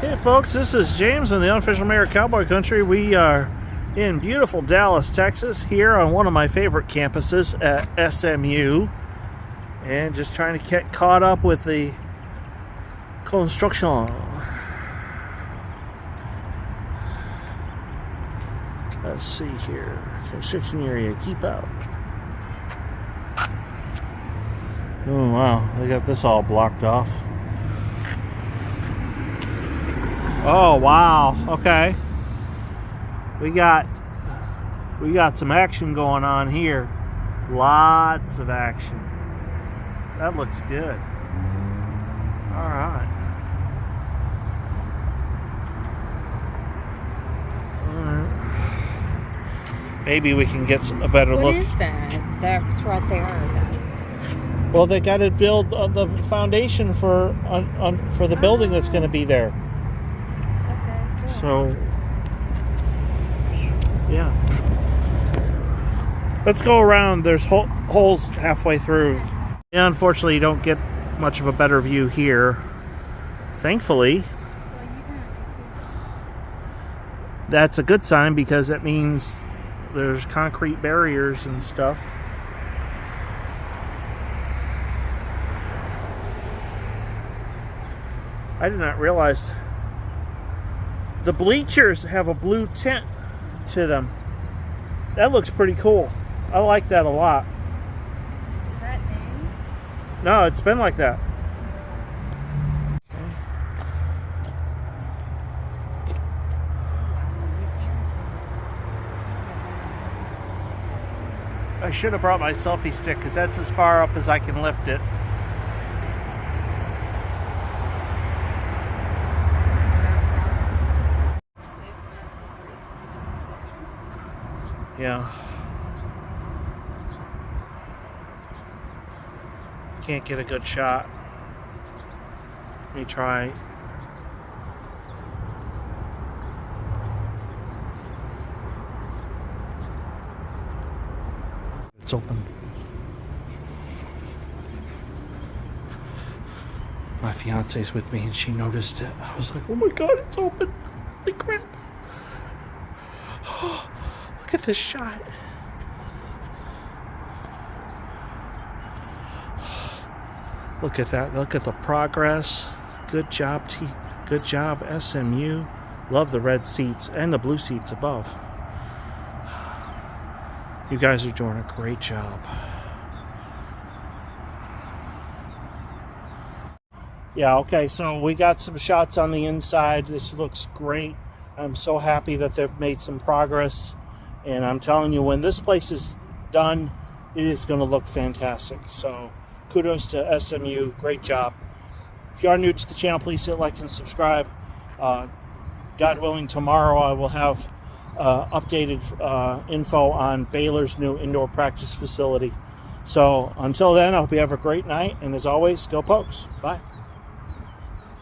Okay, folks, this is James in the unofficial mayor of Cowboy Country. We are in beautiful Dallas, Texas, here on one of my favorite campuses at SMU, and just trying to get caught up with the construction. Let's see here. Construction area, keep out. Oh wow, they got this all blocked off. Oh wow, okay. We got some action going on here. Lots of action. That looks good. All right. Maybe we can get a better look. What is that? That's right there. Well, they got to build the foundation for the building that's going to be there. Okay. Cool. So, yeah. Let's go around. There's holes halfway through. Yeah, unfortunately, you don't get much of a better view here. Thankfully, that's a good sign because that means there's concrete barriers and stuff. I did not realize the bleachers have a blue tint to them. That looks pretty cool. I like that a lot. Is that new? No, it's been like that. I should have brought my selfie stick because that's as far up as I can lift it. Yeah. Can't get a good shot. Let me try. It's open. My fiance's with me and she noticed it. I was like, oh my god, it's open. Holy crap. Look at this shot. Look at that. Look at the progress. Good job, Good job, SMU. Love the red seats and the blue seats above. You guys are doing a great job. Yeah, okay, so we got some shots on the inside. This looks great. I'm so happy that they've made some progress. And I'm telling you, when this place is done, it is going to look fantastic. So kudos to SMU. Great job. If you are new to the channel, please hit like and subscribe. God willing, tomorrow I will have updated info on Baylor's new indoor practice facility. So until then, I hope you have a great night. And as always, go Pokes. Bye.